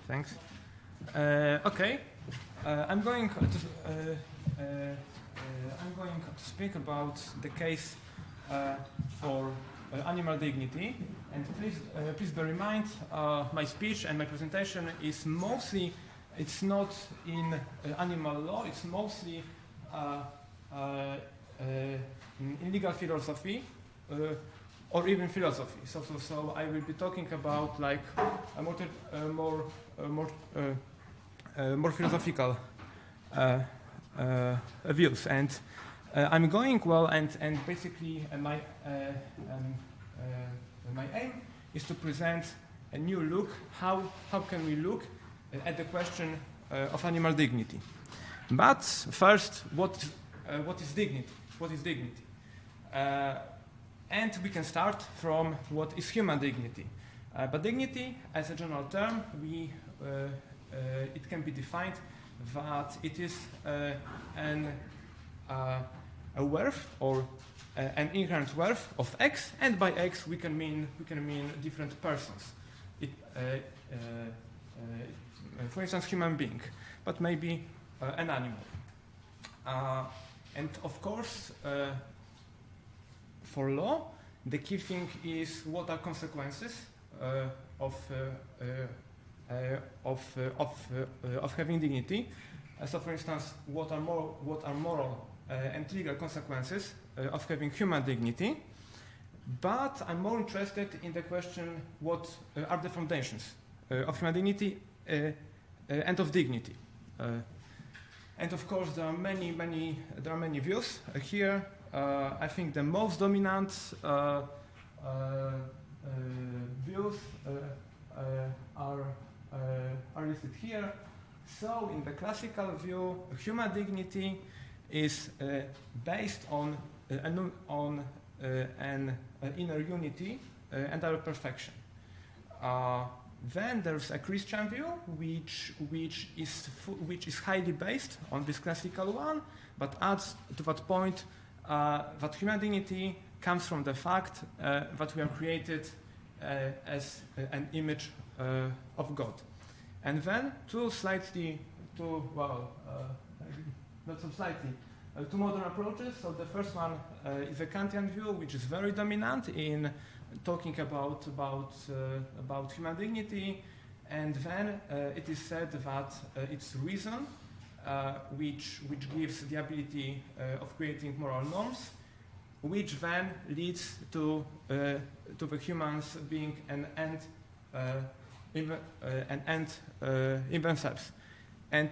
Thanks. Okay. I'm going to speak about the case for animal dignity, and please bear in mind my speech and my presentation is mostly, it's not in animal law, it's mostly in legal philosophy or even philosophy. So I will be talking about like more philosophical views, and I'm going well, and basically my aim is to present a new look. How can we look at the question of animal dignity? But first, what is dignity? What is dignity? And we can start from what is human dignity. But dignity, as a general term, it can be defined that it is a worth or an inherent worth of X, and by X we can mean different persons. For instance, human being, but maybe an animal. And of course, for law, the key thing is what are consequences of having dignity. So, for instance, what are moral and legal consequences of having human dignity? But I'm more interested in the question: what are the foundations of human dignity and of dignity? And of course, there are many views here. I think the most dominant views are listed here. So, in the classical view, human dignity is based on an inner unity and our perfection. Then there's a Christian view, which is highly based on this classical one, but adds to that point that human dignity comes from the fact that we are created as an image of God. And then two modern approaches. So the first one is a Kantian view, which is very dominant in talking about human dignity, and then it is said that it's reason which gives the ability of creating moral norms, which then leads to the humans being an end in themselves, and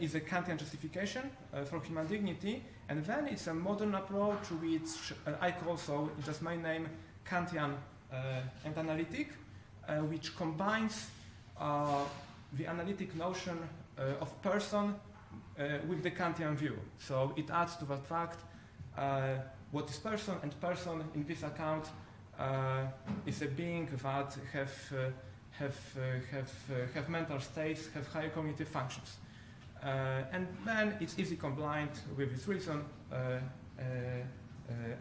is a Kantian justification for human dignity. And then it's a modern approach, which I call, so just my name, Kantian and analytic, which combines the analytic notion of person with the Kantian view. So it adds to that fact what is person, and person in this account is a being that have mental states, have higher cognitive functions. And then it's easy combined with this reason,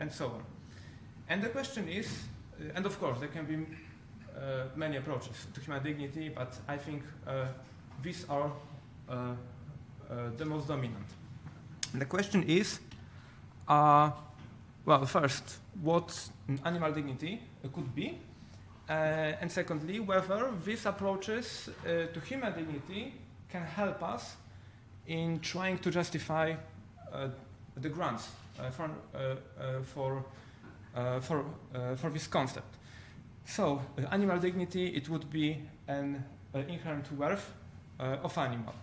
and so on. And the question is, and of course there can be many approaches to human dignity, but I think these are the most dominant. And the question is, well, first, what animal dignity could be, and secondly, whether these approaches to human dignity can help us in trying to justify the grounds for this concept. So, animal dignity, it would be an inherent worth of animal.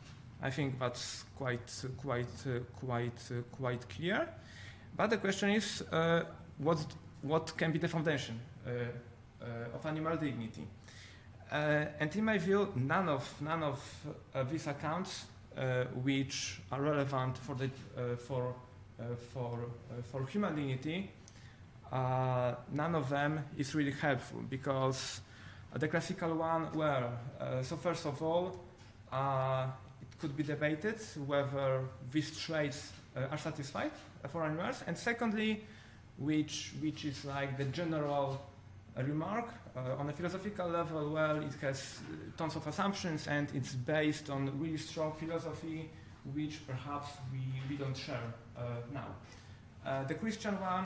I think that's quite clear. But the question is, what can be the foundation of animal dignity? And in my view, none of these accounts which are relevant for human dignity, none of them is really helpful, because the classical one were so first of all, it could be debated whether these traits are satisfied for animals, and secondly, which is like the general a remark. On a philosophical level, well, it has tons of assumptions and it's based on really strong philosophy, which perhaps we don't share now. The Christian one,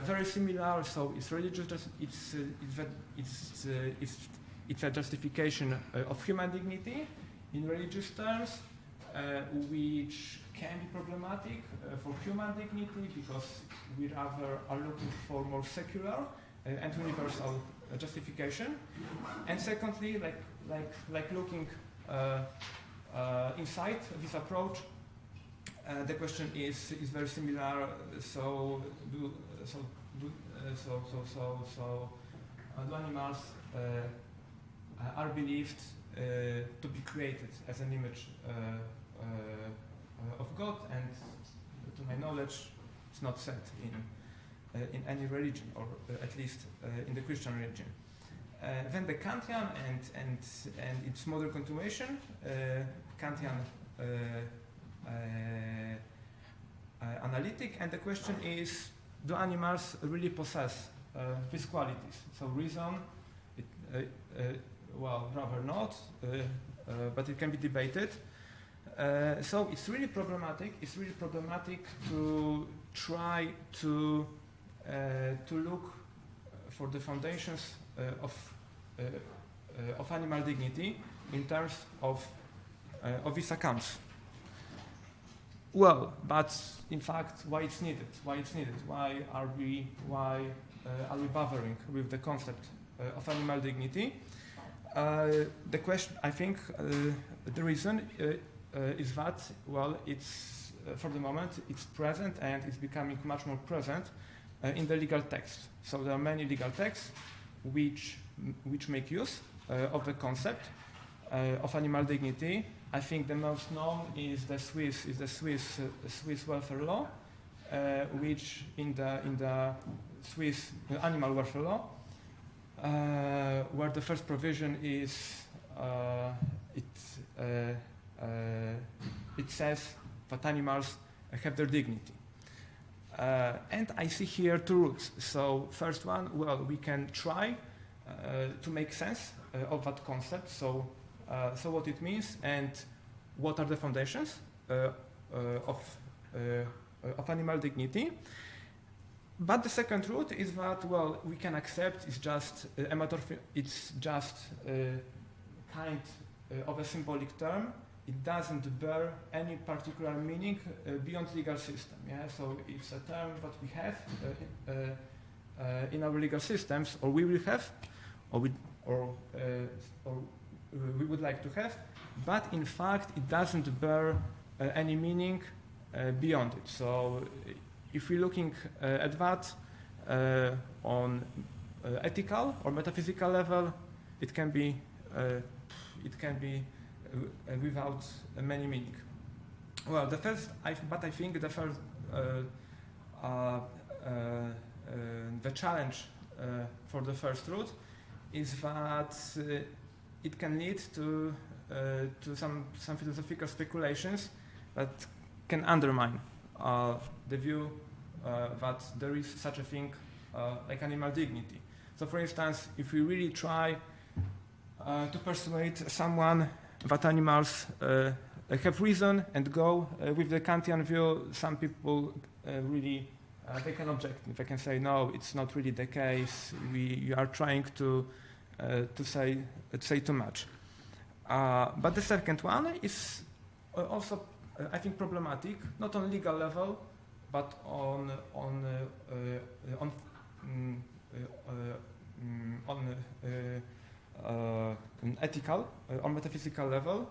very similar. So it's religious. It's a justification of human dignity in religious terms, which can be problematic for human dignity because we rather are looking for more secular and universal justification. And secondly, like looking inside this approach, the question is very similar. So do animals are believed to be created as an image of God? And to my knowledge, it's not said in any religion, or at least in the Christian religion. Then the Kantian and its modern continuation, Kantian analytic, and the question is, do animals really possess these qualities? So reason, well, rather not, but it can be debated. So it's really problematic. It's really problematic to try to look for the foundations of animal dignity in terms of these accounts. Well, but in fact, why it's needed? Why are we bothering with the concept of animal dignity? The question, I think, the reason is that, well, it's for the moment it's present and it's becoming much more present in the legal text. So there are many legal texts which make use of the concept of animal dignity. I think the most known is the Swiss welfare law, which in the Swiss animal welfare law, where the first provision is it says that animals have their dignity. And I see here two routes. So first one, well, we can try to make sense of that concept. So what it means and what are the foundations of animal dignity. But the second route is that, well, we can accept it's just a matter of, it's just kind of a symbolic term. It doesn't bear any particular meaning beyond legal system. Yeah, so it's a term that we have in our legal systems, or we will have, or we would like to have, but in fact it doesn't bear any meaning beyond it. So if we're looking at that on ethical or metaphysical level, it can be without many meaning. Well, but I think the first, the challenge for the first route is that it can lead to some philosophical speculations that can undermine the view that there is such a thing like animal dignity. So, for instance, if we really try to persuade someone that animals have reason and go with the Kantian view, some people really they can object. They can say, no, it's not really the case. You are trying to say too much. But the second one is also, I think, problematic, not on legal level, but on ethical or metaphysical level.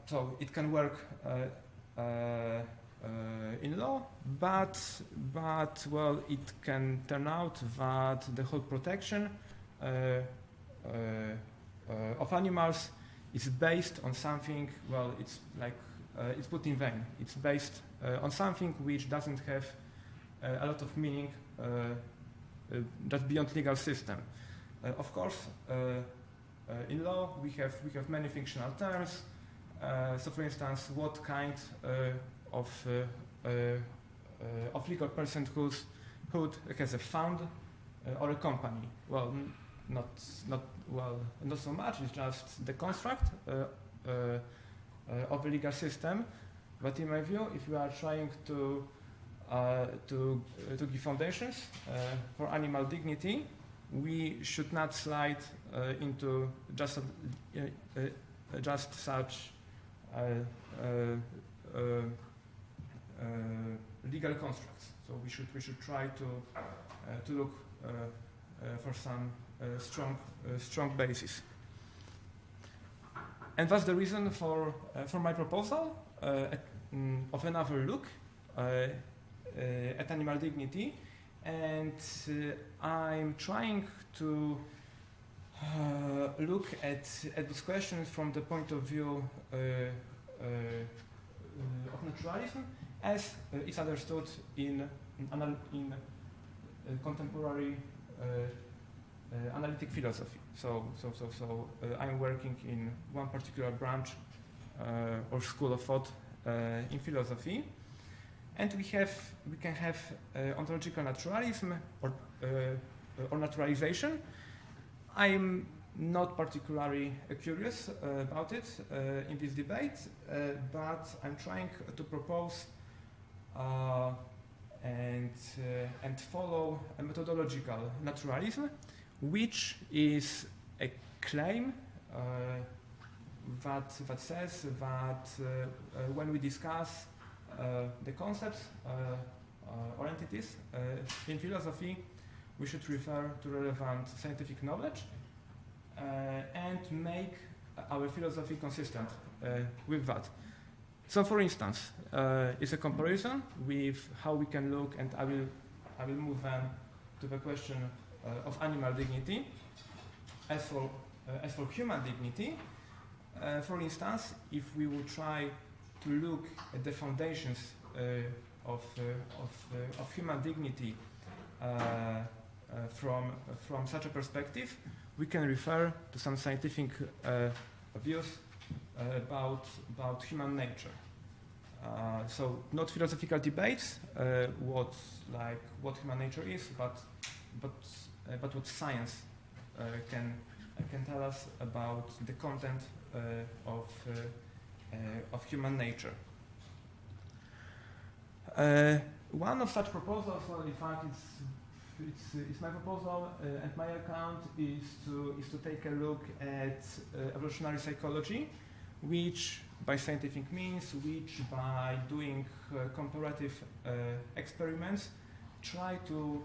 So it can work in law, but well, it can turn out that the whole protection of animals is based on something. Well, it's like it's put in vain. It's based on something which doesn't have a lot of meaning just beyond legal system. Of course, in law we have many functional terms. So, for instance, what kind of legal personhood has a found or a company. Well, not so much. It's just the construct of a legal system. But in my view, if we are trying to give foundations for animal dignity, we should not slide into just such legal constructs. So we should try to look for some strong basis. And that's the reason for my proposal of another look at animal dignity. And I'm trying to look at this question from the point of view of naturalism, as it's understood in contemporary analytic philosophy. So I'm working in one particular branch or school of thought in philosophy, and we can have ontological naturalism or naturalization. I'm not particularly curious about it in this debate, but I'm trying to propose and follow a methodological naturalism, which is a claim that says that when we discuss the concepts or entities in philosophy, we should refer to relevant scientific knowledge and make our philosophy consistent with that. So, for instance, it's a comparison with how we can look, and I will move on to the question of animal dignity. As for human dignity, for instance, if we would try to look at the foundations of human dignity from such a perspective, we can refer to some scientific views about human nature. So not philosophical debates, what human nature is, but what science can tell us about the content of human nature. One of such proposals, well, in fact, it's my proposal, and my account is to take a look at evolutionary psychology, which by scientific means, which by doing comparative experiments, try to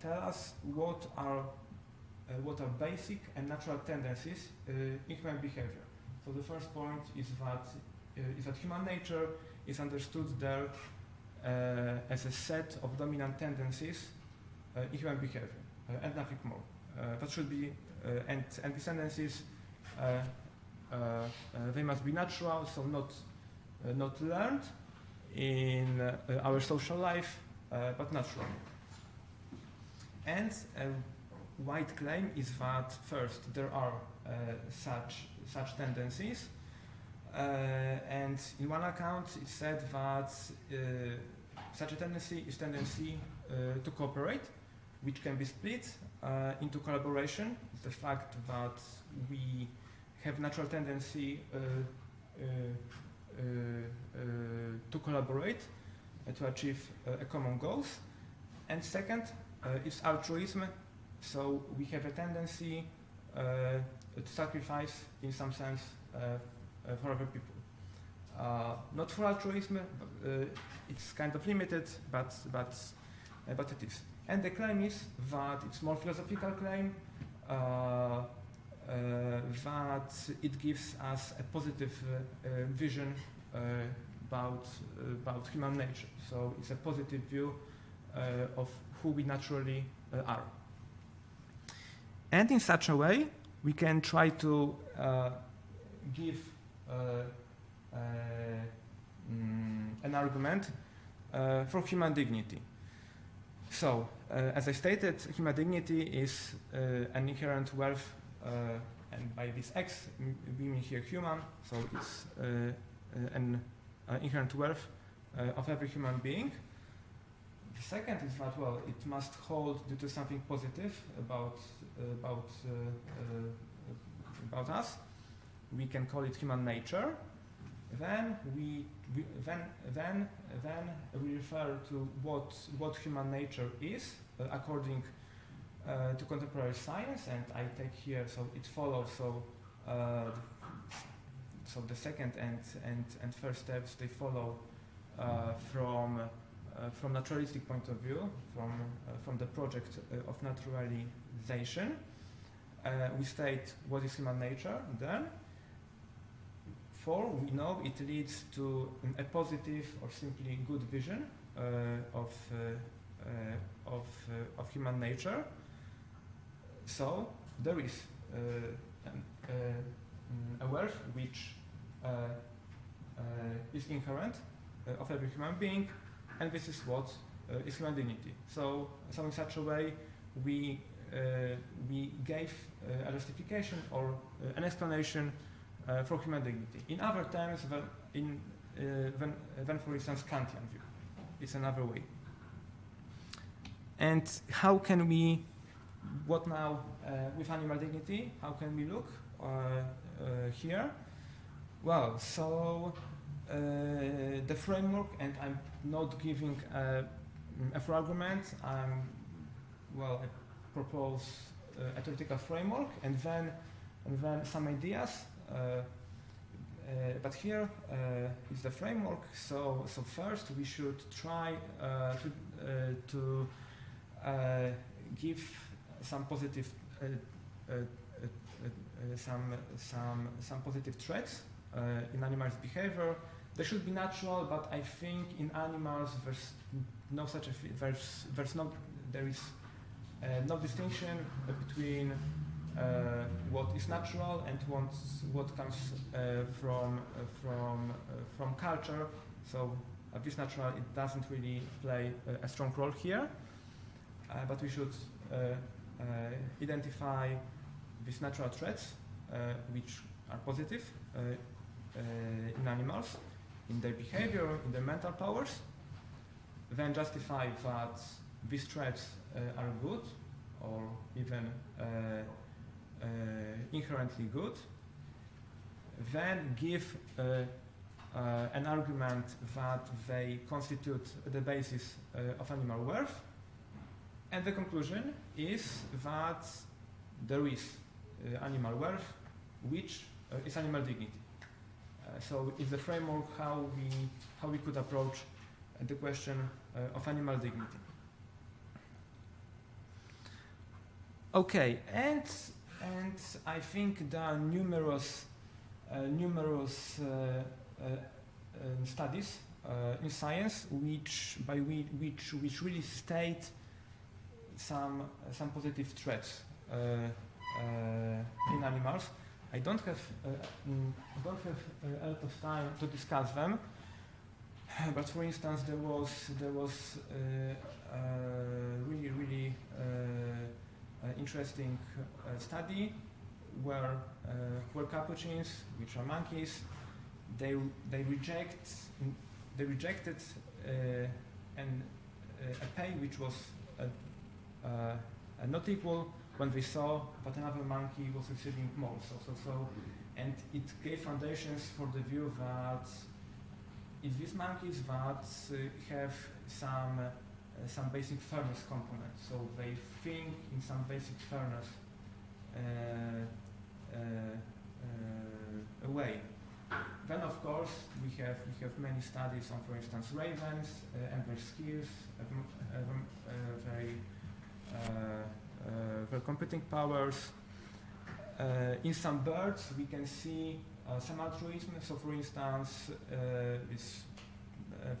tell us what are basic and natural tendencies in human behavior. So the first point is that human nature is understood there as a set of dominant tendencies in human behavior, and nothing more. That should be, and these tendencies, they must be natural, so not learned in our social life, but natural. And a wide claim is that first there are such tendencies. And in one account, it said that such a tendency is tendency to cooperate, which can be split into collaboration. The fact that we have natural tendency to collaborate to achieve a common goals. And second, is altruism. So we have a tendency to sacrifice, in some sense, for other people. Not for altruism, it's kind of limited, but it is. And the claim is that it's more philosophical claim, that it gives us a positive vision about human nature. So it's a positive view of who we naturally are. And in such a way, we can try to give an argument for human dignity. So, as I stated, human dignity is an inherent worth, and by this X, we mean here human, so it's an inherent worth of every human being The second is that, well, it must hold due to something positive about us. We can call it human nature. Then we refer to what human nature is according to contemporary science, and I take here, so it follows, so the second and first steps, they follow from naturalistic point of view, from the project of naturalization. We state what is human nature. Then, we know it leads to a positive or simply good vision of human nature. So there is a worth which is inherent of every human being, and this is what is human dignity. So in such a way, we gave a justification or an explanation for human dignity. In other terms, than for instance Kantian view. It's another way. And how can we? What now with animal dignity? How can we look here? Well, so the framework, and I'm not giving a full argument. I propose a theoretical framework, and then some ideas. But here is the framework. So first we should try to give some positive some positive traits in animals' behavior. They should be natural, but I think in animals there's no such there is no distinction between what is natural and what comes from culture. So this natural, it doesn't really play a strong role here, but we should identify these natural traits which are positive in animals, in their behavior, in their mental powers, then justify that these traits are good or even inherently good, then give an argument that they constitute the basis of animal worth, and the conclusion is that there is animal worth, which is animal dignity. So it's the framework how we could approach the question of animal dignity. Okay, and I think there are numerous studies in science which really state some positive traits in animals. I don't have a lot of time to discuss them, but for instance, there was really interesting study where capuchins, which are monkeys, they rejected a pay which was not equal when they saw that another monkey was receiving more. And it gave foundations for the view that it's these monkeys that have some basic fairness component. So they think in some basic fairness way. Then, of course, we have many studies on, for instance, ravens and their skills, their computing powers. In some birds, we can see some altruism. So, for instance,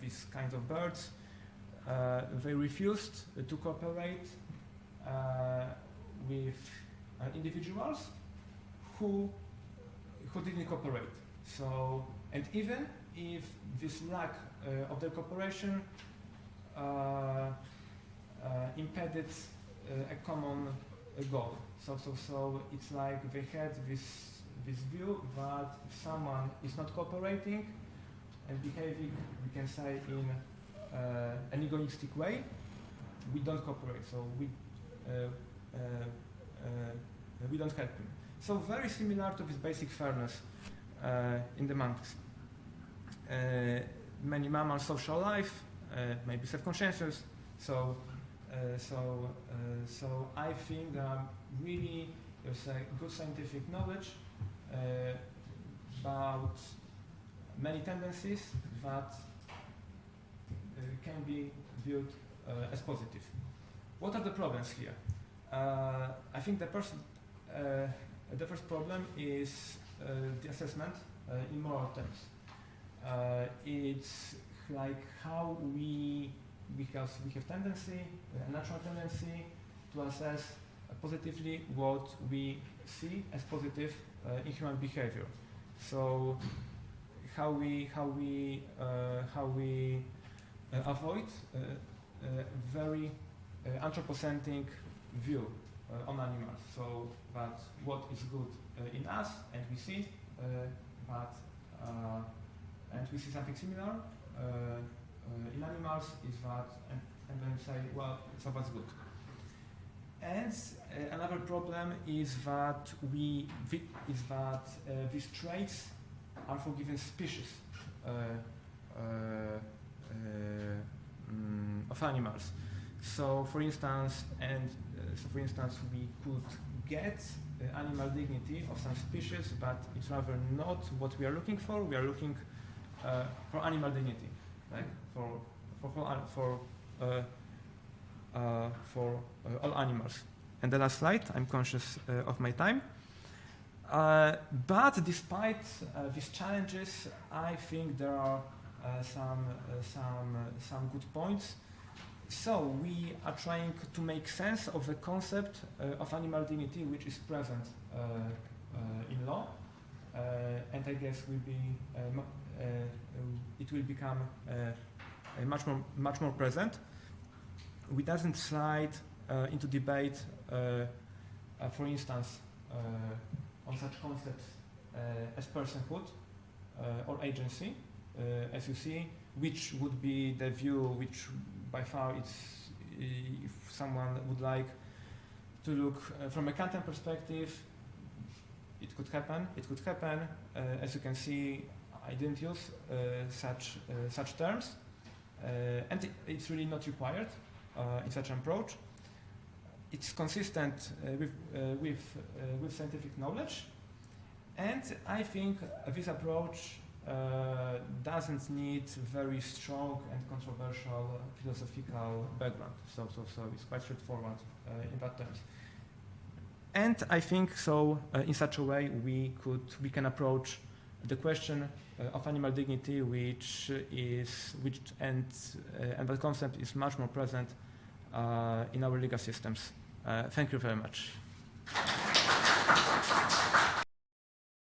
these kinds of birds, they refused to cooperate with individuals who didn't cooperate. So, and even if this lack of their cooperation impeded a common goal. So it's like they had this view that if someone is not cooperating and behaving, we can say, in an egoistic way, we don't cooperate, so we don't help him. So very similar to this basic fairness in the monkeys. Many mammals social life, maybe self-conscientious. So I think really there's a good scientific knowledge about many tendencies that can be viewed as positive. What are the problems here? I think the first problem is the assessment in moral terms. It's like how we have tendency, a natural tendency to assess positively what we see as positive in human behavior. So how we avoid very anthropocentric view on animals. So that what is good in us and we see, and we see something similar in animals is that, and then say, well, so that's good. And another problem is that these traits are for given species of animals. So, for instance, we could get animal dignity of some species, but it's rather not what we are looking for. We are looking for animal dignity, right? For all animals. And the last slide. I'm conscious of my time. But despite these challenges, I think there are some good points. So we are trying to make sense of the concept of animal dignity, which is present in law, and I guess it will become much more present. We doesn't slide into debate, for instance, on such concepts as personhood or agency, as you see, which would be the view which by far it's, if someone would like to look from a Kantian perspective, it could happen. As you can see, I didn't use such terms, and it's really not required in such an approach. It's consistent with scientific knowledge, and I think this approach doesn't need very strong and controversial philosophical background. So it's quite straightforward in that terms. And I think so in such a way we can approach the question of animal dignity, and that concept is much more present in our legal systems. Thank you very much.